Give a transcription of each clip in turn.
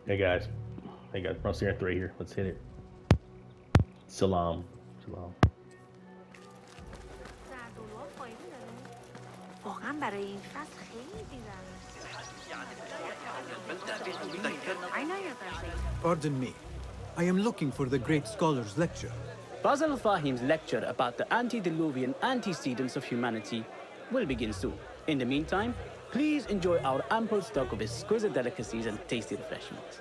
Hey guys. Hey guys, we're on Singer 3 here. Let's hit it. Salam. Salam. واقعا برای این فصل خیلی Pardon me. I am looking for the great scholar's lecture. Basil Fahim's lecture about the antediluvian antecedents of humanity will begin soon. In the meantime, please enjoy our ample stock of exquisite delicacies and tasty refreshments.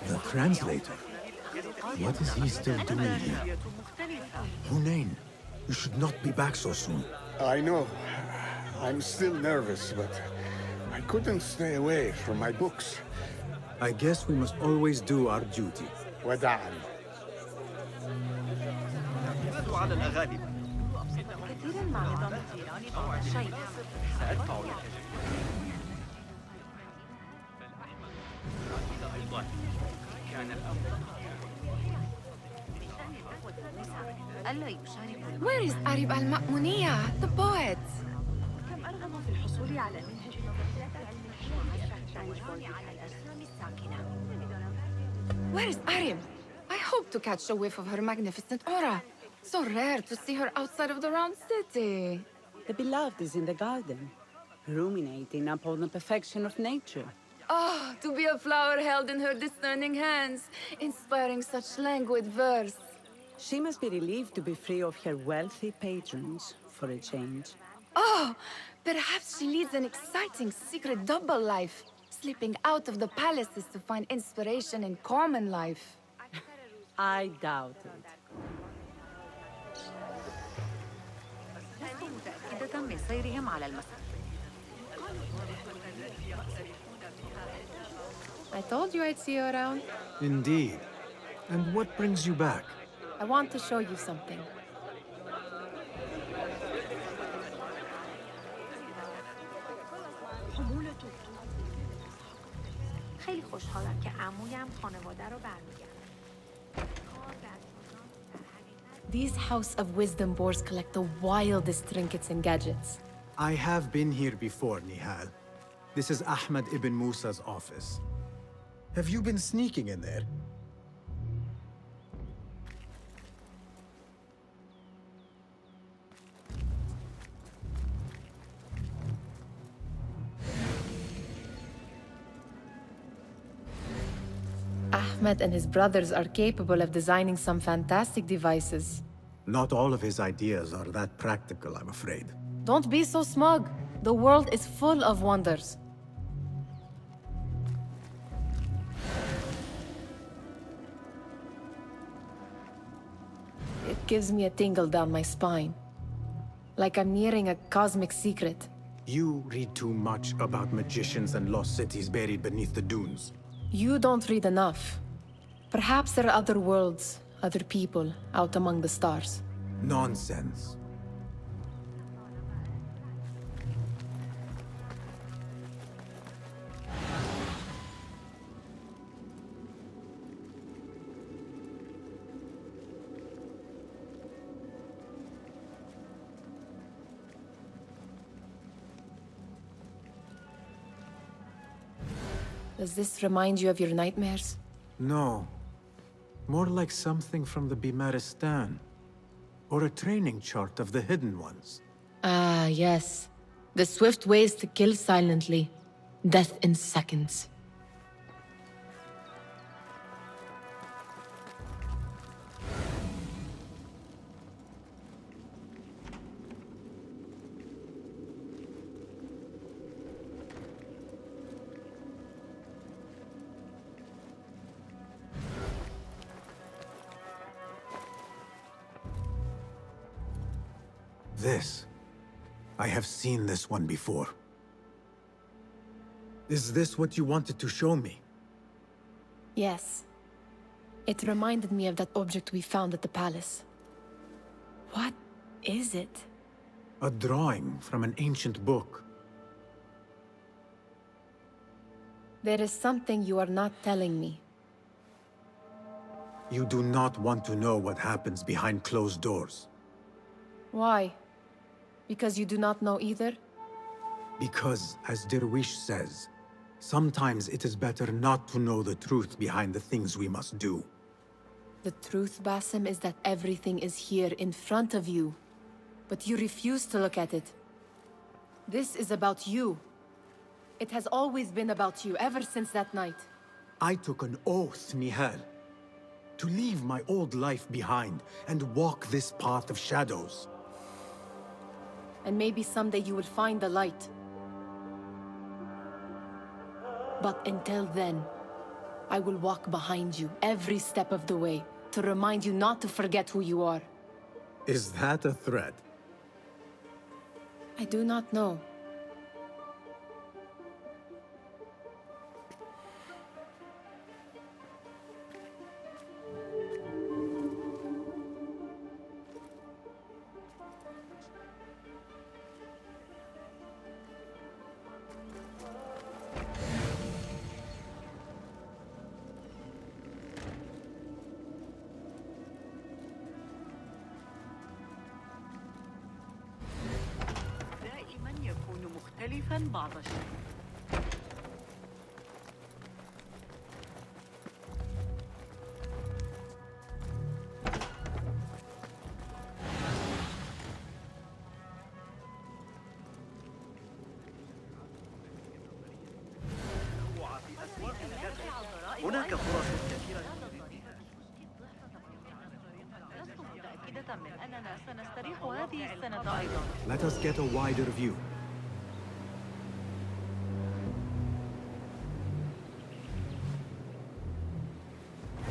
The translator? What is he still doing here? Hunain, you should not be back so soon. I know. I'm still nervous, but I couldn't stay away from my books. I guess we must always do our duty. وداعا. Where is Arib al-Ma'muniyah, the poet? Where is Arib? I hope to catch a whiff of her magnificent aura. So rare to see her outside of the round city. The beloved is in the garden, ruminating upon the perfection of nature. Oh, to be a flower held in her discerning hands, inspiring such languid verse. She must be relieved to be free of her wealthy patrons for a change. Oh, perhaps she leads an exciting secret double life, slipping out of the palaces to find inspiration in common life. I doubt it. I told you I'd see you around. Indeed. And what brings you back? I want to show you something. خیلی خوشحالم که عمویم خانواده رو برمیگردن. These House of Wisdom boars collect the wildest trinkets and gadgets. I have been here before, Nihal. This is Ahmed ibn Musa's office. Have you been sneaking in there? Ahmed and his brothers are capable of designing some fantastic devices. Not all of his ideas are that practical, I'm afraid. Don't be so smug. The world is full of wonders. It gives me a tingle down my spine. Like I'm nearing a cosmic secret. You read too much about magicians and lost cities buried beneath the dunes. You don't read enough. Perhaps there are other worlds, other people, out among the stars. Nonsense. Does this remind you of your nightmares? No. More like something from the Bimaristan. Or a training chart of the Hidden Ones. Ah, yes. The swift ways to kill silently. Death in seconds. This. I have seen this one before. Is this what you wanted to show me? Yes. It reminded me of that object we found at the palace. What is it? A drawing from an ancient book. There is something you are not telling me. You do not want to know what happens behind closed doors. Why? Because you do not know either? Because, as Derwish says, sometimes it is better not to know the truth behind the things we must do. The truth, Basim, is that everything is here in front of you. But you refuse to look at it. This is about you. It has always been about you, ever since that night. I took an oath, Nihal, to leave my old life behind and walk this path of shadows. And maybe someday you will find the light. But until then, I will walk behind you every step of the way to remind you not to forget who you are. Is that a threat? I do not know. مختلفاً بعض الشيء. هناك فرص كثيرة. لست متأكدة من أننا سنستريح هذه السنة أيضاً. Let us get a wider view.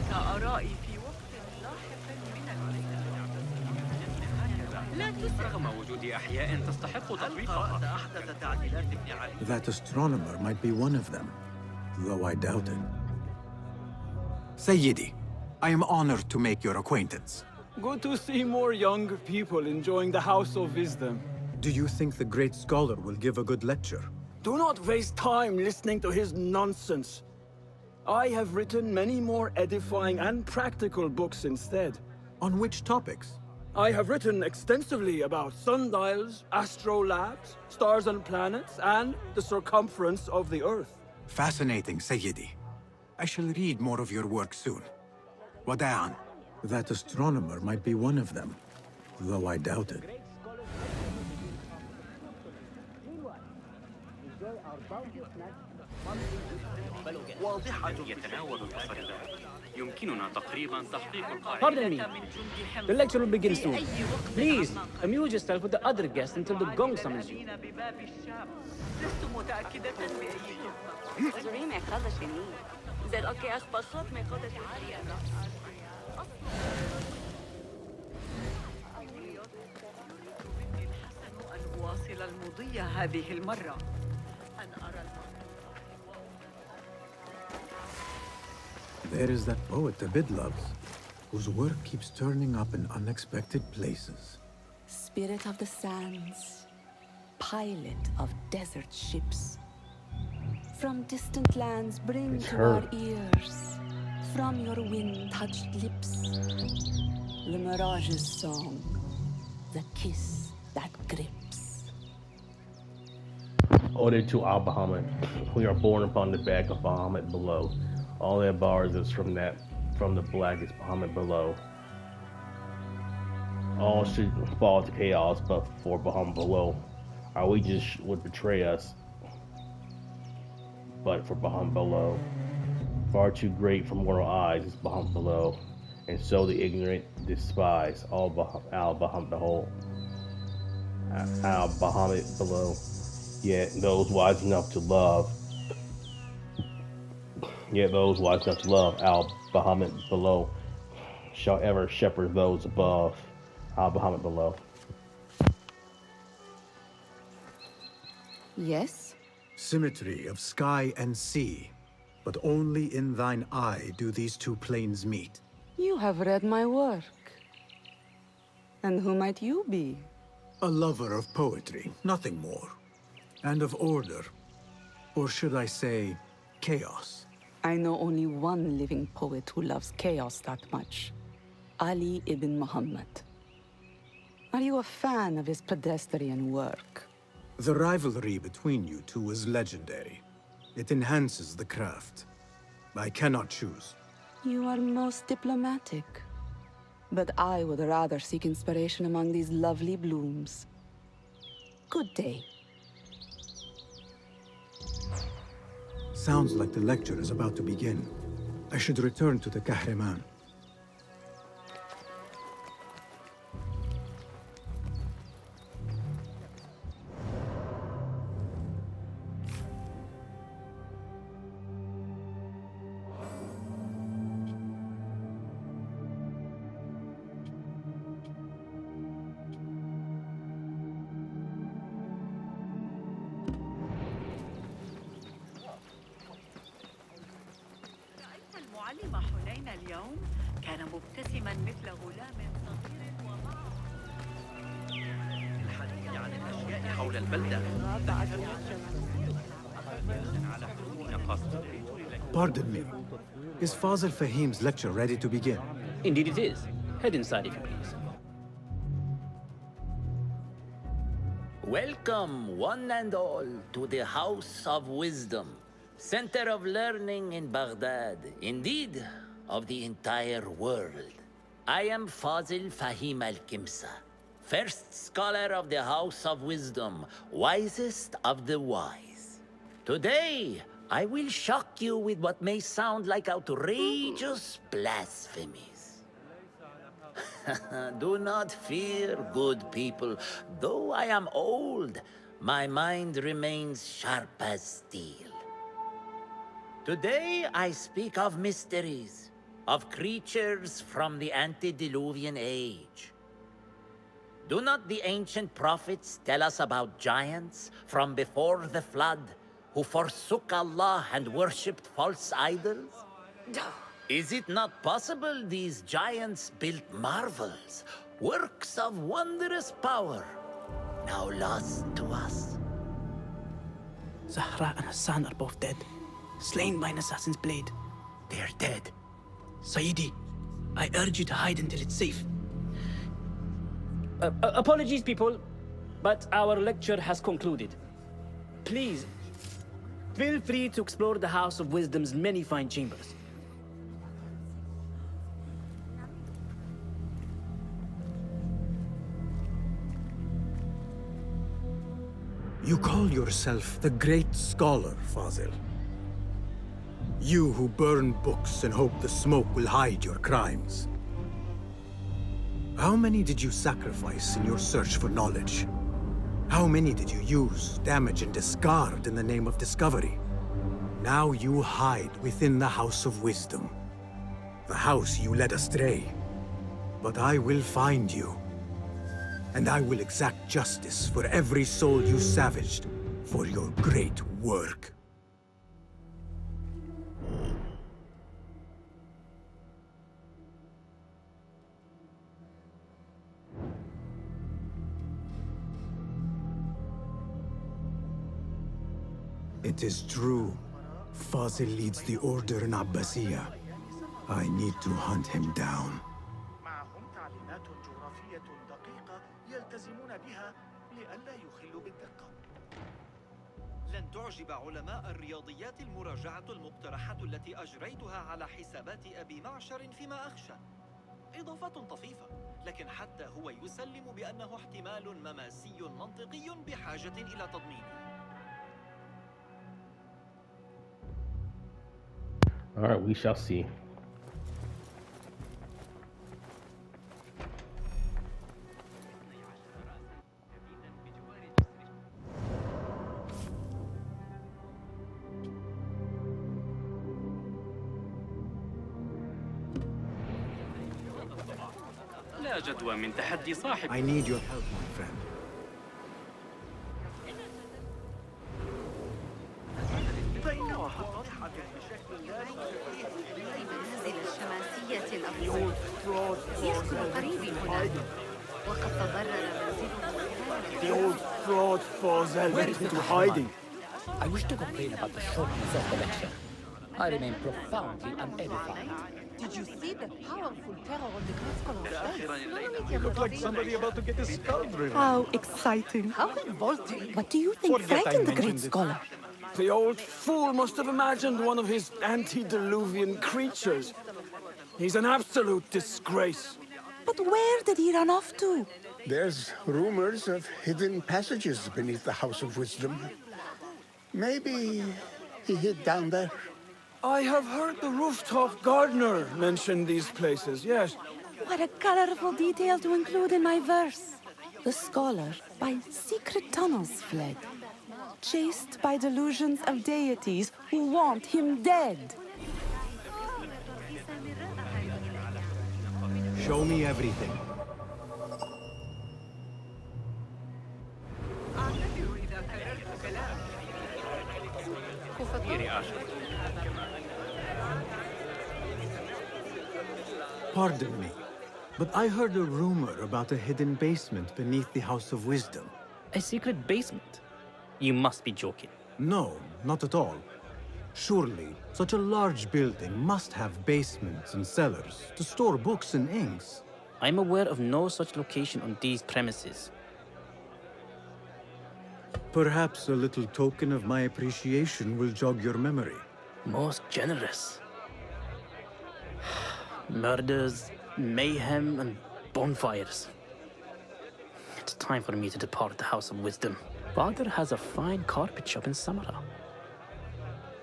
سأرائي في وقت لاحق من الليل. رغم وجود أحياء تستحق تطبيقها. أحدث تعديلات ابن علي. That astronomer might be one of them, though I doubt it. Sayyidi, I am honored to make your acquaintance. Good to see more young people enjoying the House of Wisdom. Do you think the great scholar will give a good lecture? Do not waste time listening to his nonsense. I have written many more edifying and practical books instead. On which topics? I have written extensively about sundials, astrolabes, stars and planets, and the circumference of the Earth. Fascinating, Sayyidi. I shall read more of your work soon. Wada'an. That astronomer might be one of them, though I doubt it. واضحة يتناول التصرفات. يمكننا تقريبا تحقيق Pardon me. The lecture will begin soon. Please, amuse yourself with the other guests until the gong summons you. لست متأكدة أن أواصل المضي هذه المرة. There is that poet Abid loves, whose work keeps turning up in unexpected places. Spirit of the sands, pilot of desert ships. From distant lands bring to our ears, from your wind-touched lips, the Mirage's song, the kiss that grips. Ode to Al-Bahamut. We are born upon the back of Bahamut below. All that bars is from the blackest Bahamut below. All should fall to chaos, but for Bahamut below, our wages would betray us. But for Bahamut below, far too great for mortal eyes is Bahamut below, and so the ignorant despise all Al-Bahamut below. Yet those wise enough to love Al-Bahamut below shall ever shepherd those above Al-Bahamut below. Yes? Symmetry of sky and sea, but only in thine eye do these two planes meet. You have read my work. And who might you be? A lover of poetry, nothing more. And of order. Or should I say, chaos. I know only one living poet who loves chaos that much. Ali ibn Muhammad. Are you a fan of his pedestrian work? The rivalry between you two is legendary. It enhances the craft. I cannot choose. You are most diplomatic. But I would rather seek inspiration among these lovely blooms. Good day. Sounds like the lecture is about to begin. I should return to the Kahraman. المعلم حنين اليوم كان مبتسما مثل غلام صغير ومعه الحديث عن الأشياء حول البلدة. Pardon me. Is Fazil Fahim's lecture ready to begin? Indeed it is. Head inside if you please. Welcome, one and all, to the House of Wisdom, center of learning in Baghdad, indeed, of the entire world. I am Fazil Fahim al-Kimsa, first scholar of the House of Wisdom, wisest of the wise. Today, I will shock you with what may sound like outrageous blasphemies. Do not fear, good people. Though I am old, my mind remains sharp as steel. Today, I speak of mysteries, of creatures from the antediluvian age. Do not the ancient prophets tell us about giants from before the flood who forsook Allah and worshipped false idols? Is it not possible these giants built marvels, works of wondrous power, now lost to us? Zahra and Hassan are both dead, slain by an assassin's blade. They're dead. Sayyidi, I urge you to hide until it's safe. Apologies, people, but our lecture has concluded. Please, feel free to explore the House of Wisdom's many fine chambers. You call yourself the great scholar, Fazil. You who burn books and hope the smoke will hide your crimes. How many did you sacrifice in your search for knowledge? How many did you use, damage, and discard in the name of discovery? Now you hide within the House of Wisdom. The house you led astray. But I will find you. And I will exact justice for every soul you savaged for your great work. It is true. Fazil leads the order in Abbasiyah. I need to hunt him down. معهم تعليمات جغرافية دقيقة يلتزمون بها لئلا يخلوا بالدقة. لن تعجب علماء الرياضيات المراجعة المقترحة التي أجريتها على حسابات أبي معشر فيما أخشى. إضافات طفيفة، لكن حتى هو يسلم بأنه احتمال مماسي منطقي بحاجة إلى تضمينه. All right, we shall see. لا جدوى من تحدي صاحب. I need your help, my friend. المنازل الشماسية الأفضل يسكن قريبي هنا وقد تضرر منزله. The old fraud Fazil went into hiding. I wish to complain about the shortness of the lecture. I remain profoundly unedified. Did you see the powerful terror of the Great Scholar? You look like somebody about to get his skull driven. How exciting. How revolting. What do you think frightened the Great Scholar? The old fool must have imagined one of his antediluvian creatures. He's an absolute disgrace. But where did he run off to? There's rumors of hidden passages beneath the House of Wisdom. Maybe he hid down there. I have heard the rooftop gardener mention these places, yes. What a colorful detail to include in my verse. The scholar by secret tunnels fled, chased by delusions of deities who want him dead. Show me everything. Pardon me, but I heard a rumor about a hidden basement beneath the House of Wisdom. A secret basement? You must be joking. No, not at all. Surely, such a large building must have basements and cellars to store books and inks. I'm aware of no such location on these premises. Perhaps a little token of my appreciation will jog your memory. Most generous. Murders, mayhem, and bonfires. It's time for me to depart the House of Wisdom. Father has a fine carpet shop in Samara.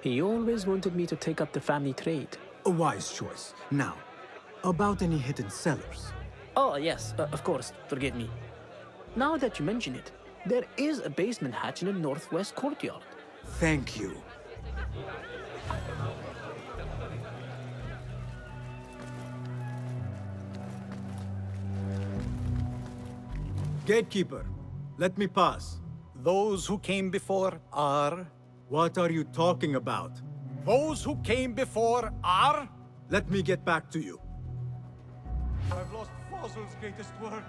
He always wanted me to take up the family trade. A wise choice. Now, about any hidden cellars. Oh, yes, of course, forgive me. Now that you mention it, there is a basement hatch in the northwest courtyard. Thank you. Gatekeeper, let me pass. Those who came before are... What are you talking about? Those who came before are... Let me get back to you. I've lost Fazl's greatest work.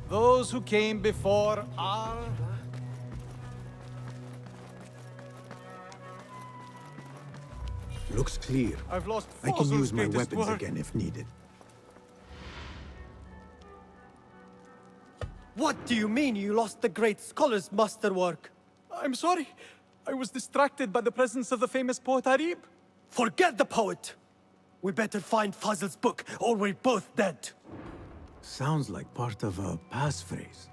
Those who came before are... Looks clear. I've lost I can use Fazl's my greatest weapons work. again if needed. What do you mean you lost the great scholar's masterwork? I'm sorry. I was distracted by the presence of the famous poet Arib. Forget the poet! We better find Fazl's book, or we're both dead. Sounds like part of a passphrase.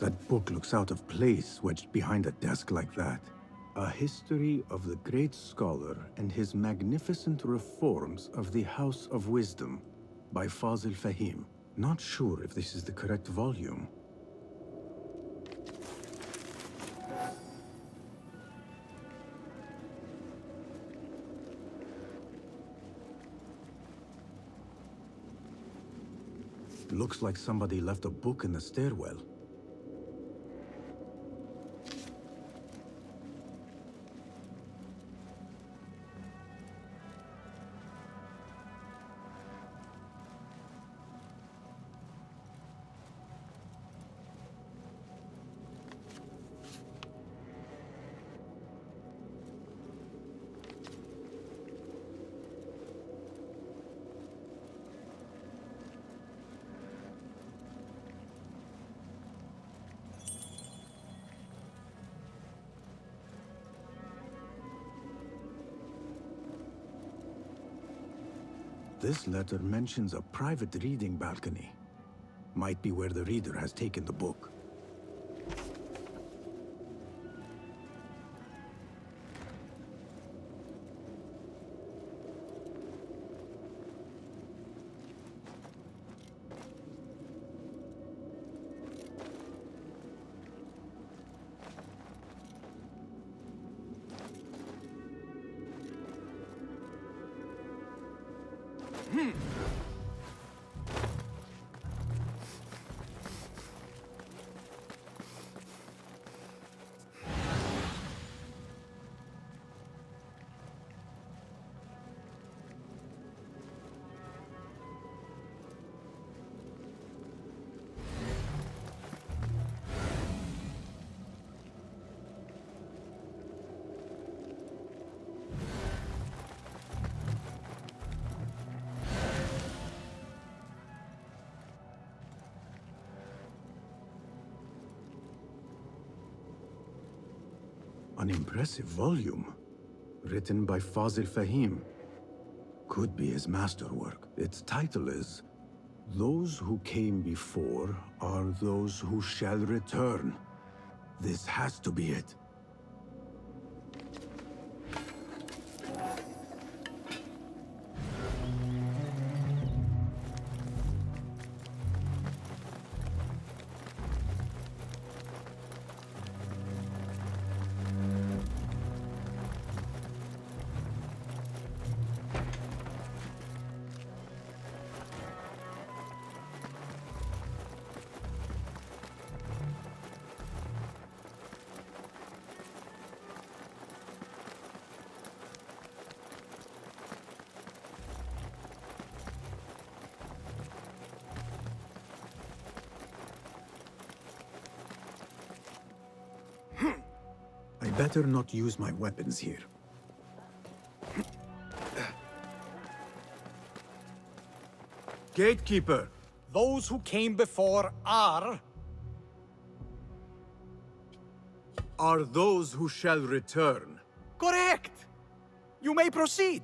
That book looks out of place wedged behind a desk like that. A history of the great scholar and his magnificent reforms of the House of Wisdom by Fazl Fahim. Not sure if this is the correct volume. Looks like somebody left a book in the stairwell. This letter mentions a private reading balcony. Might be where the reader has taken the book. An impressive volume, written by Fazil Fahim. Could be his masterwork. Its title is, "Those who came before are those who shall return." This has to be it. I better not use my weapons here. Gatekeeper! Those who came before are those who shall return. correct. You may proceed.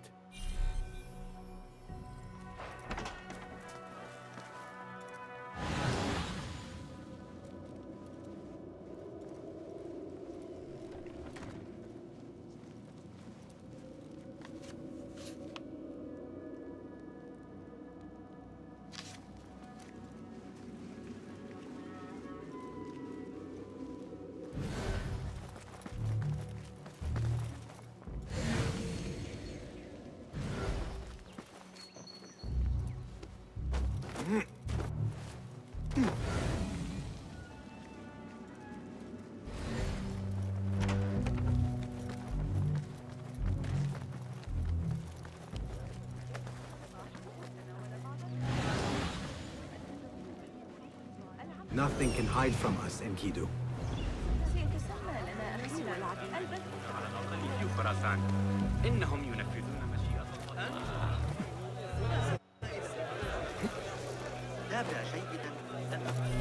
Nothing can hide from us, Enkidu.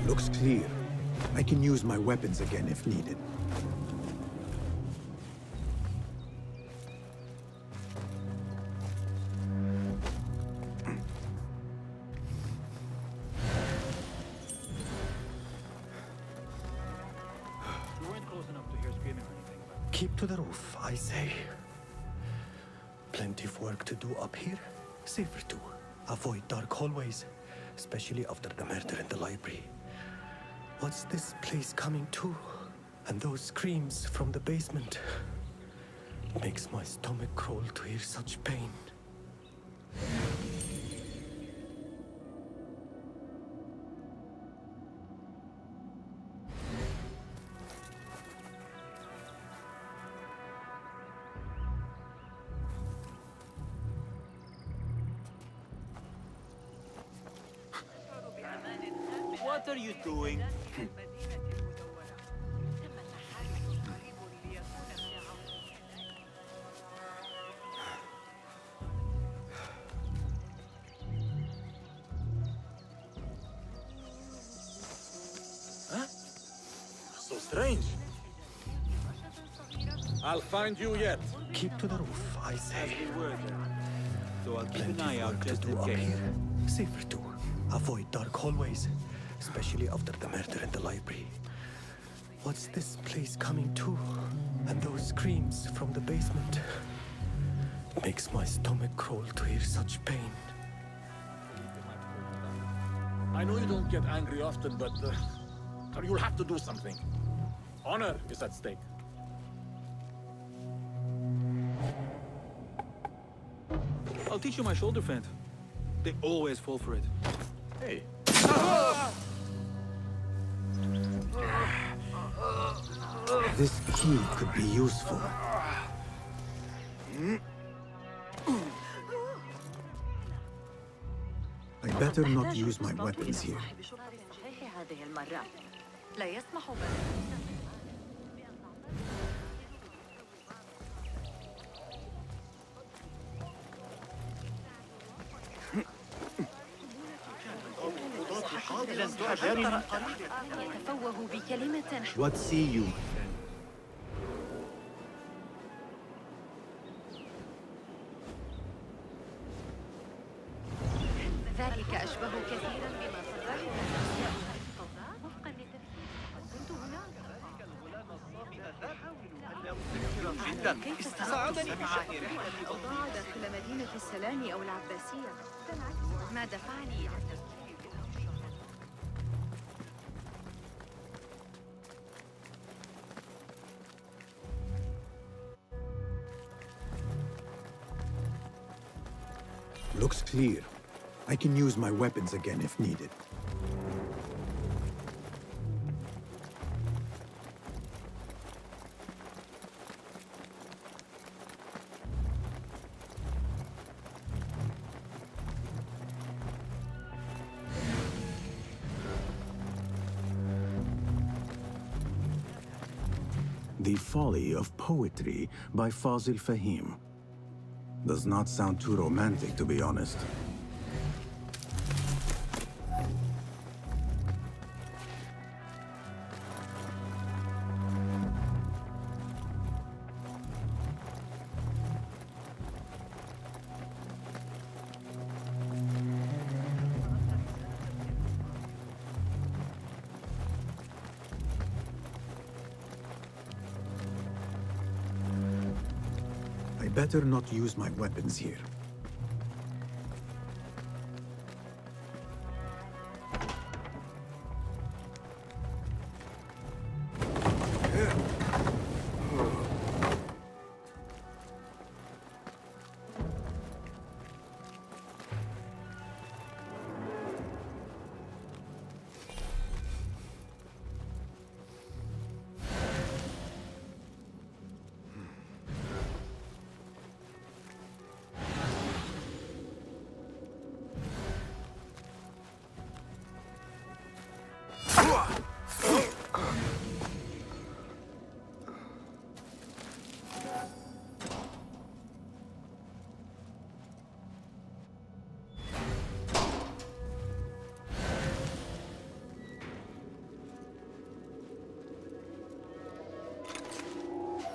Looks clear. I can use my weapons again if needed. Keep to the roof, I say. Plenty of work to do up here. Safer too. Avoid dark hallways, especially after the murder in the library. What's this place coming to? And those screams from the basement. It makes my stomach crawl to hear such pain. What are you doing? Huh? So strange. I'll find you yet. Keep to the roof, I say. So I'll keep an Plenty eye of out work to just do in up case. here. Safer too. Avoid dark hallways, especially after the murder in the library. What's this place coming to? And those screams from the basement. It makes my stomach crawl to hear such pain. I know you don't get angry often, but you'll have to do something. Honor is at stake. I'll teach you my shoulder feint. They always fall for it. Hey. This key could be useful. I better not use my weapons here. لا يسمح يتفوه بكلمة. What see you? ذلك أشبه كثيرا بما صدره وفقا جدا استساعدني الأوضاع داخل مدينة السلام أو العباسية. ما دفعني إلى التفكير Looks clear. I can use my weapons again if needed. The Folly of Poetry by al-Farghani. Does not sound too romantic, to be honest. I better not use my weapons here.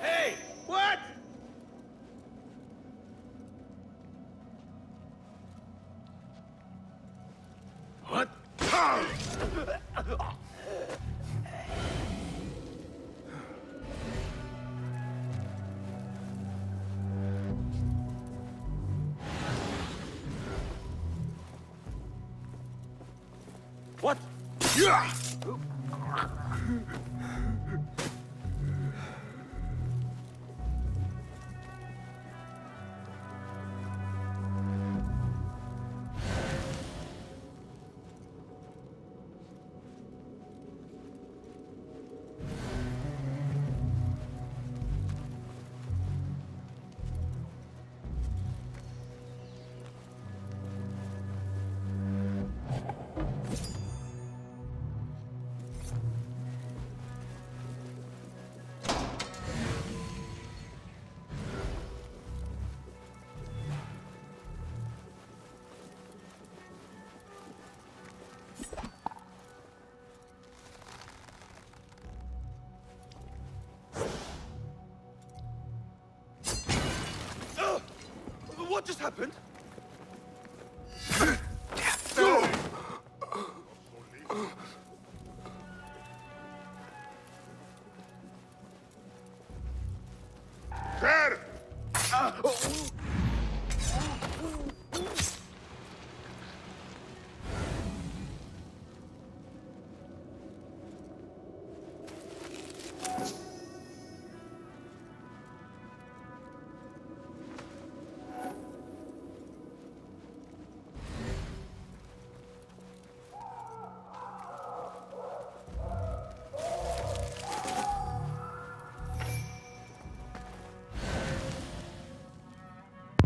Hey! What? What? What? Yeah! What just happened? There!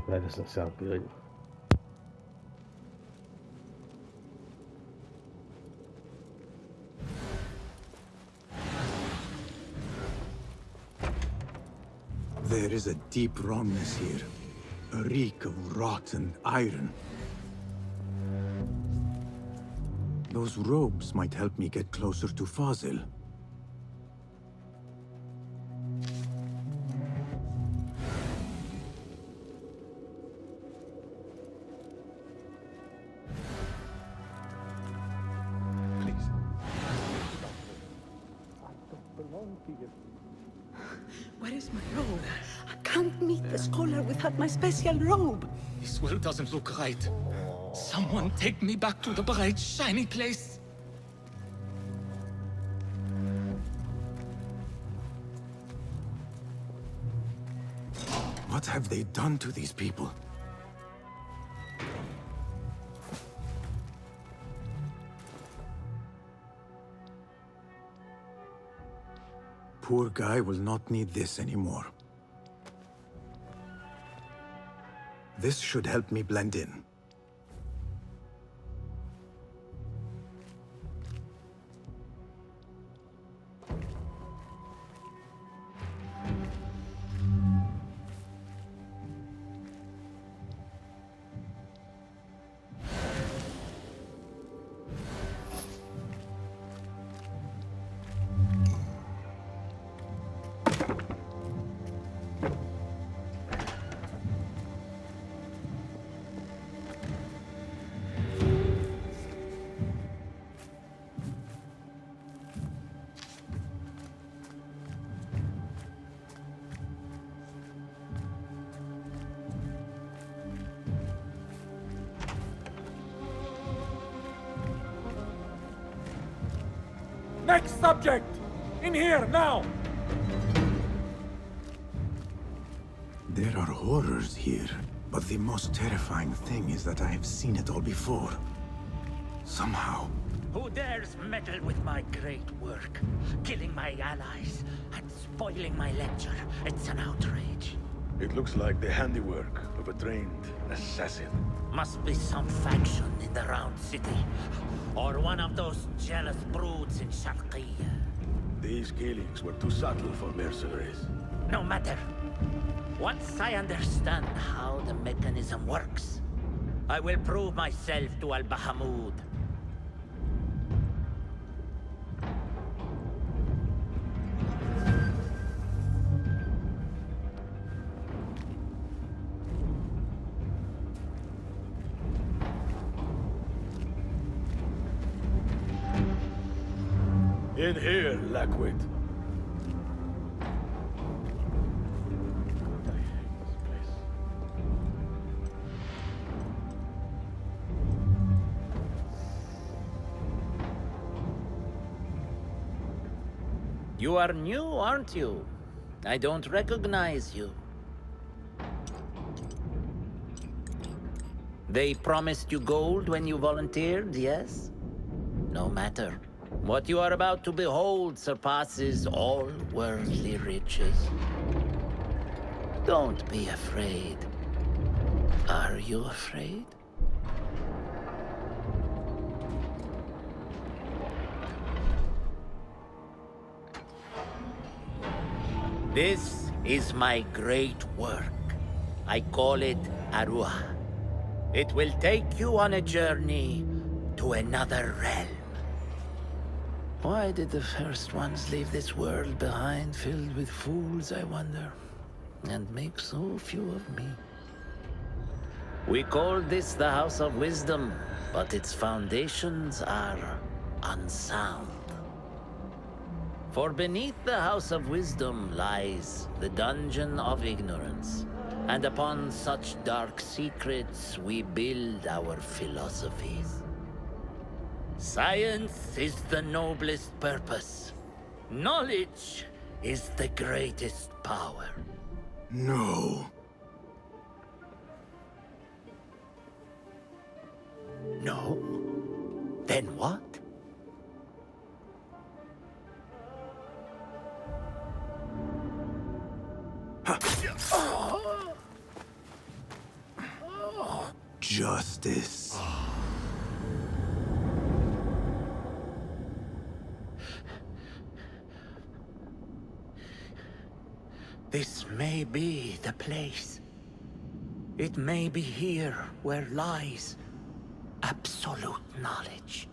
That doesn't sound good. There is a deep wrongness here. A reek of rotten iron. Those robes might help me get closer to Fazil. Where is my robe? I can't meet the scholar without my special robe. This world doesn't look right. Someone take me back to the bright, shiny place. What have they done to these people? Poor guy will not need this anymore. This should help me blend in. Next subject! In here, now! There are horrors here, but the most terrifying thing is that I have seen it all before. Somehow. Who dares meddle with my great work? Killing my allies and spoiling my lecture. It's an outrage. It looks like the handiwork of a trained assassin. Must be some faction in the Round City. Or one of those jealous broods in Sharqiyya. These killings were too subtle for mercenaries. No matter. Once I understand how the mechanism works, I will prove myself to Al-Bahamud. In here, Lackwit. You are new, aren't you? I don't recognize you. They promised you gold when you volunteered, yes? No matter. What you are about to behold surpasses all worldly riches. Don't be afraid. Are you afraid? This is my great work. I call it Aruah. It will take you on a journey to another realm. Why did the first ones leave this world behind, filled with fools, I wonder, and make so few of me? We call this the House of Wisdom, but its foundations are unsound. For beneath the House of Wisdom lies the Dungeon of Ignorance. And upon such dark secrets we build our philosophies. Science is the noblest purpose. Knowledge is the greatest power. No. No? Then what? Justice. This may be the place. It may be here where lies absolute knowledge.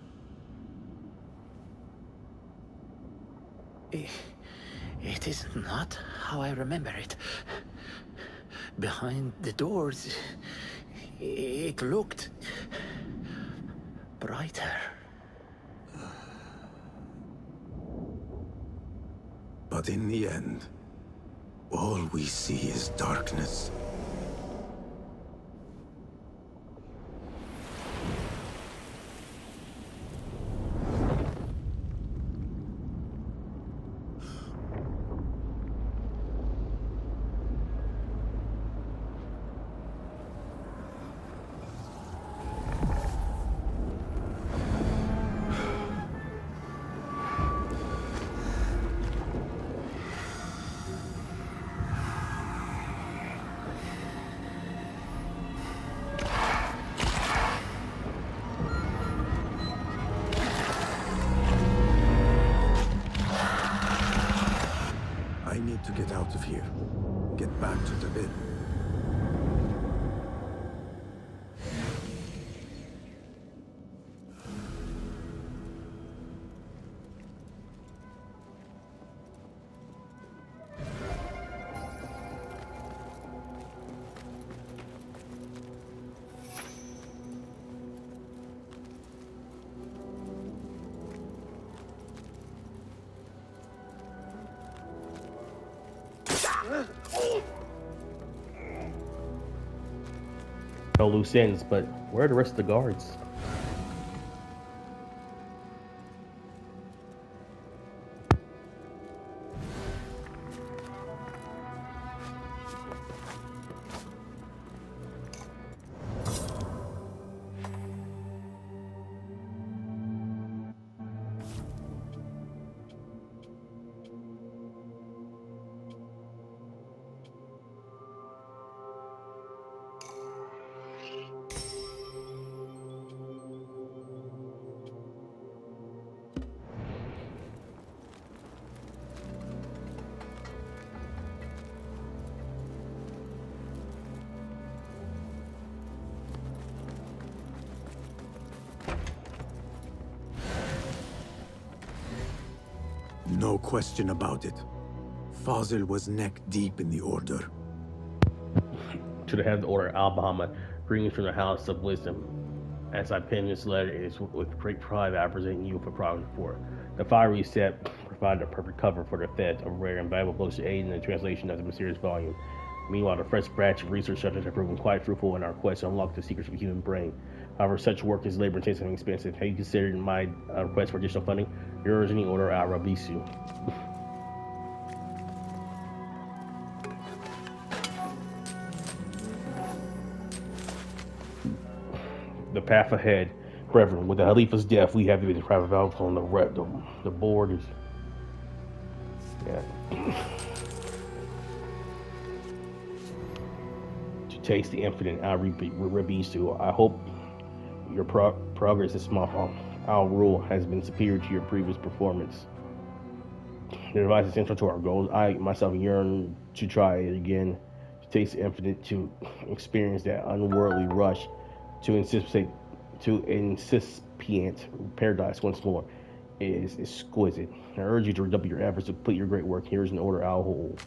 It is not how I remember it. Behind the doors, it looked brighter. But in the end, all we see is darkness. I need to get out of here. Get back to the bed. No loose ends, but where are the rest of the guards? No question about it. Fazil was neck deep in the Order. To the head of the Order, Al-Bahama, greetings from the House of Wisdom. As I pen this letter, it is with great pride that I present you for progress report. The fiery set provided a perfect cover for the theft of rare and valuable books to aid in the translation of the mysterious volume. Meanwhile, the fresh batch of research subjects have proven quite fruitful in our quest to unlock the secrets of the human brain. However, such work is labor-intensive and expensive. Have you considered my request for additional funding? Yours in the Order, Al-Rabisu. The path ahead. Brethren, with the Khalifa's death, we have been deprived of alcohol on the board is... Yeah. To taste the infinite, Al-Rabisu. I hope your progress is small. Our rule has been superior to your previous performance. The device is central to our goals. I myself yearn to try it again, to taste the infinite, to experience that unworldly rush, to incipient paradise once more. It is exquisite. I urge you to redouble your efforts to complete your great work. Here is an order I'll hold.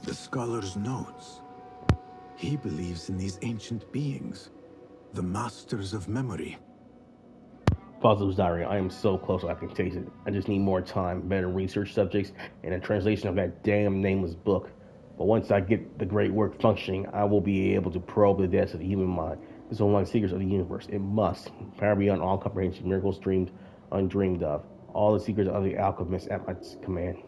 The scholar's notes. He believes in these ancient beings, the masters of memory. Basim's diary. I am so close I can taste it. I just need more time, better research subjects, and a translation of that damn nameless book. But once I get the great work functioning, I will be able to probe the depths of the human mind. This is one of the secrets of the universe. It must. Power beyond all comprehension, miracles dreamed, undreamed of. All the secrets of the alchemist at my command.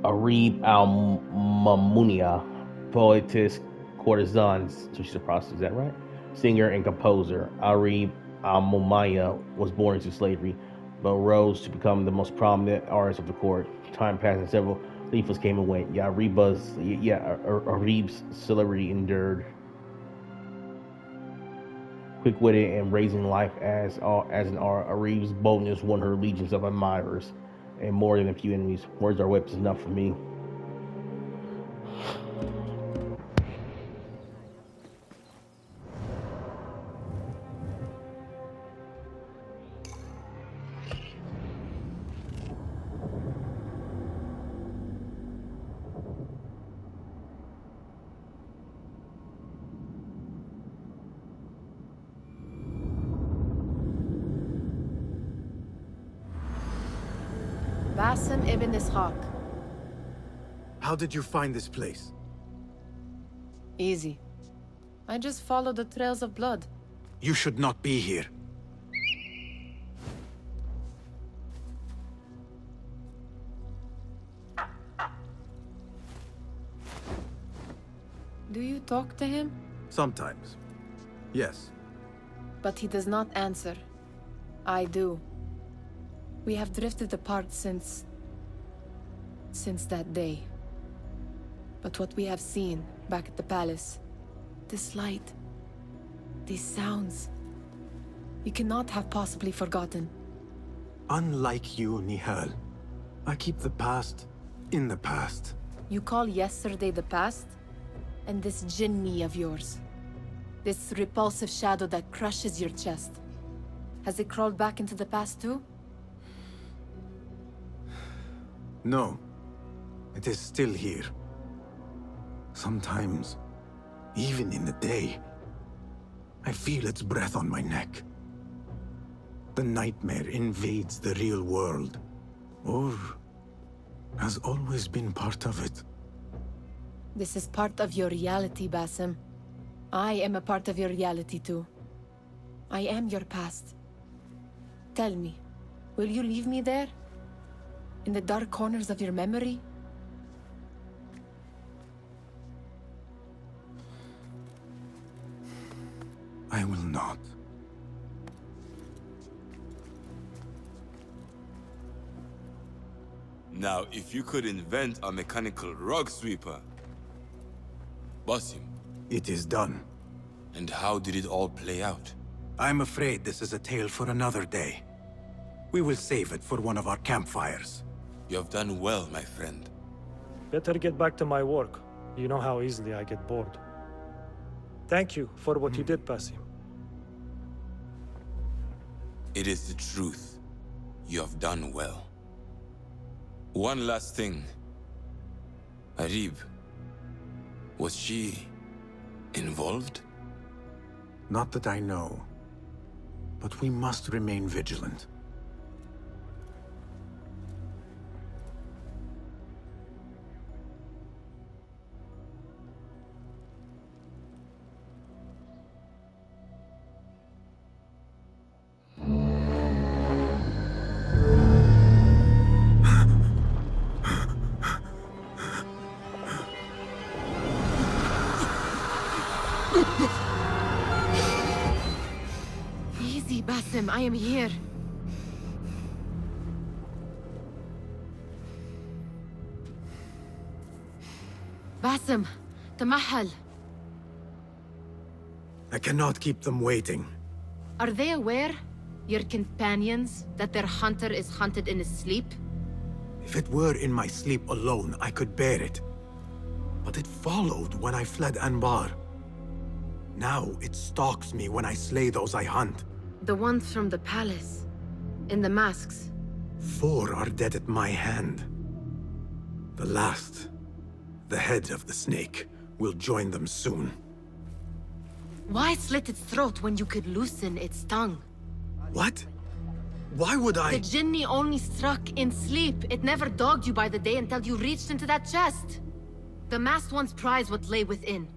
Arib al-Mamunia, poetess, courtesan, so she's a prostitute, is that right? Singer and composer. Arib al-Mumaya was born into slavery, but rose to become the most prominent artist of the court. Time passed and several leaflets came and went. Arib's celebrity endured. Quick-witted and raising life as an art, Arib's boldness won her legions of admirers and more than a few enemies. Words are weapons enough for me. Basim ibn Ishaq. How did you find this place? Easy. I just followed the trails of blood. You should not be here. Do you talk to him? Sometimes. Yes. But he does not answer. I do. We have drifted apart since that day. But what we have seen back at the palace, this light, these sounds, you cannot have possibly forgotten. Unlike you, Nihal, I keep the past in the past. You call yesterday the past? And this jinni of yours, this repulsive shadow that crushes your chest, has it crawled back into the past too? No. It is still here. Sometimes, even in the day, I feel its breath on my neck. The nightmare invades the real world, or has always been part of it. This is part of your reality, Basim. I am a part of your reality too. I am your past. Tell me, will you leave me there? In the dark corners of your memory? I will not. Now, if you could invent a mechanical rug sweeper... Basim. It is done. And how did it all play out? I'm afraid this is a tale for another day. We will save it for one of our campfires. You have done well, my friend. Better get back to my work. You know how easily I get bored. Thank you for what you did, Basim. It is the truth. You have done well. One last thing. Arib. Was she involved? Not that I know. But we must remain vigilant. Easy, Basim. I am here. Basim, تمهل. I cannot keep them waiting. Are they aware, your companions, that their hunter is hunted in his sleep? If it were in my sleep alone, I could bear it. But it followed when I fled Anbar. Now it stalks me when I slay those I hunt. The ones from the palace, in the masks. 4 are dead at my hand. The last, the head of the snake, will join them soon. Why slit its throat when you could loosen its tongue? What? Why would I? The Jinni only struck in sleep. It never dogged you by the day until you reached into that chest. The masked ones prize what lay within.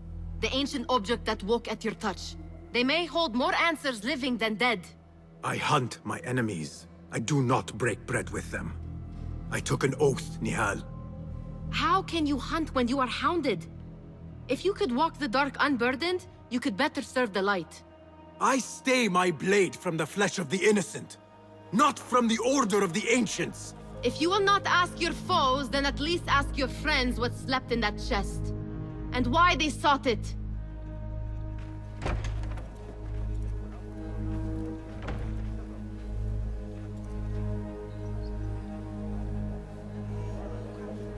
The ancient object that woke at your touch. They may hold more answers living than dead. I hunt my enemies. I do not break bread with them. I took an oath, Nihal. How can you hunt when you are hounded? If you could walk the dark unburdened, you could better serve the light. I stay my blade from the flesh of the innocent, not from the order of the ancients. If you will not ask your foes, then at least ask your friends what slept in that chest. And why they sought it.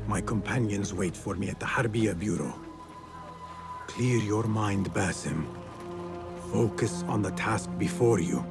My companions wait for me at the Harbiya Bureau. Clear your mind, Basim. Focus on the task before you.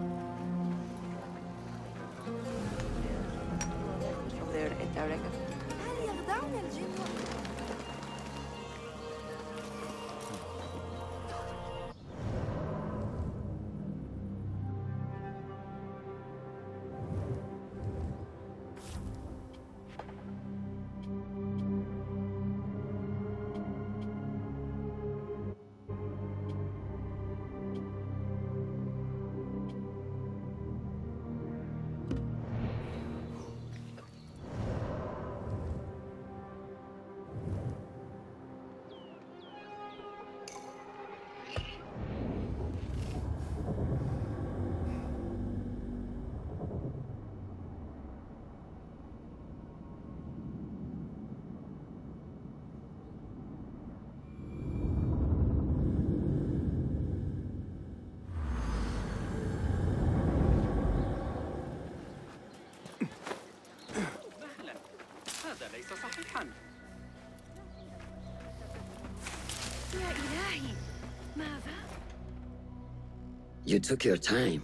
You took your time.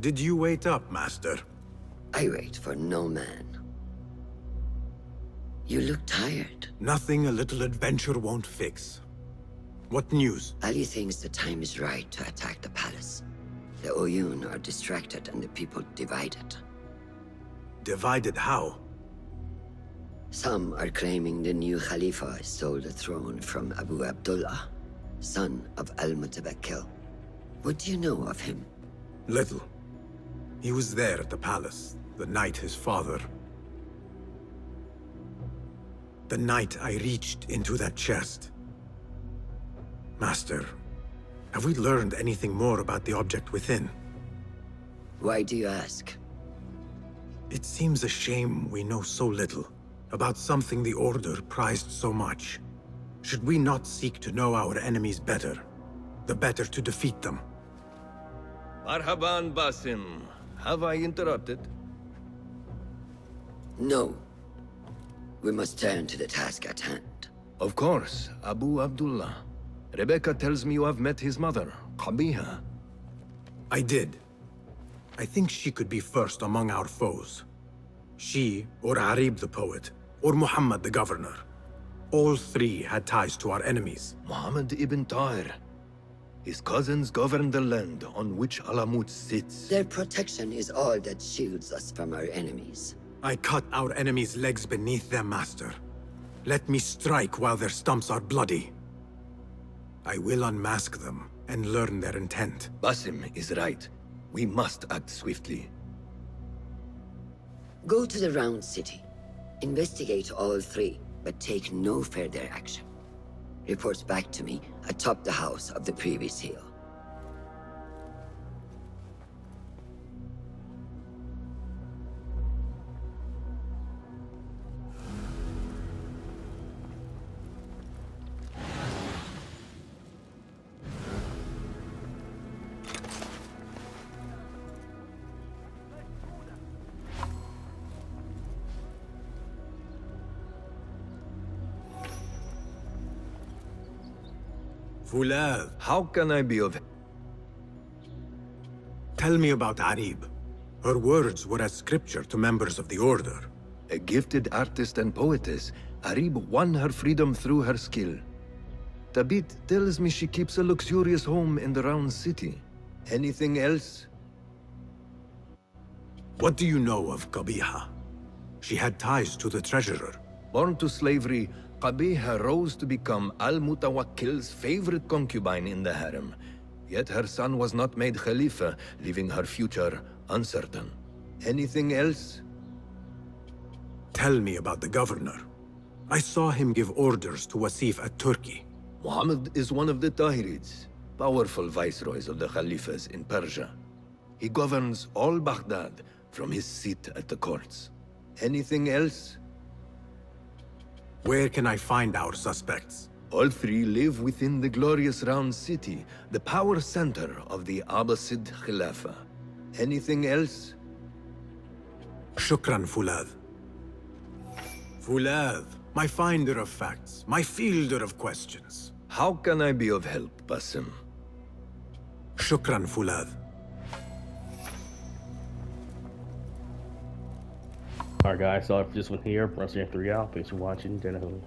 Did you wait up, Master? I wait for no man. You look tired. Nothing a little adventure won't fix. What news? Ali thinks the time is right to attack the palace. The Oyun are distracted and the people divided. Divided how? Some are claiming the new Khalifa stole the throne from Abu Abdullah, son of al-Mutabakkil. What do you know of him? Little. He was there at the palace, the night his father... The night I reached into that chest. Master, have we learned anything more about the object within? Why do you ask? It seems a shame we know so little about something the Order prized so much. Should we not seek to know our enemies better, the better to defeat them? Marhaban, Basim. Have I interrupted? No. We must turn to the task at hand. Of course, Abu Abdullah. Rebecca tells me you have met his mother, Qabiha. I did. I think she could be first among our foes. She, or Arib the poet, or Muhammad the governor. All three had ties to our enemies. Muhammad ibn Tahir. His cousins govern the land on which Alamut sits. Their protection is all that shields us from our enemies. I cut our enemies' legs beneath them, Master. Let me strike while their stumps are bloody. I will unmask them and learn their intent. Basim is right. We must act swiftly. Go to the Round City. Investigate all three, but take no further action. Report back to me atop the house of the previous hill. Fulad. How can I be of... Tell me about Arib. Her words were as scripture to members of the Order. A gifted artist and poetess, Arib won her freedom through her skill. Tabit tells me she keeps a luxurious home in the Round City. Anything else? What do you know of Qabiha? She had ties to the treasurer. Born to slavery, Qabiha rose to become Al-Mutawakkil's favorite concubine in the harem. Yet her son was not made Khalifa, leaving her future uncertain. Anything else? Tell me about the governor. I saw him give orders to Wasif at Turkey. Muhammad is one of the Tahirids, powerful viceroys of the Khalifas in Persia. He governs all Baghdad from his seat at the courts. Anything else? Where can I find our suspects? All three live within the glorious Round City, the power center of the Abbasid Khilafah. Anything else? Shukran, Fulad. Fulad, my finder of facts, my fielder of questions. How can I be of help, Basim? Shukran, Fulad. Alright guys, so for this one here, Press 3 out. Thanks for watching. Danahoon.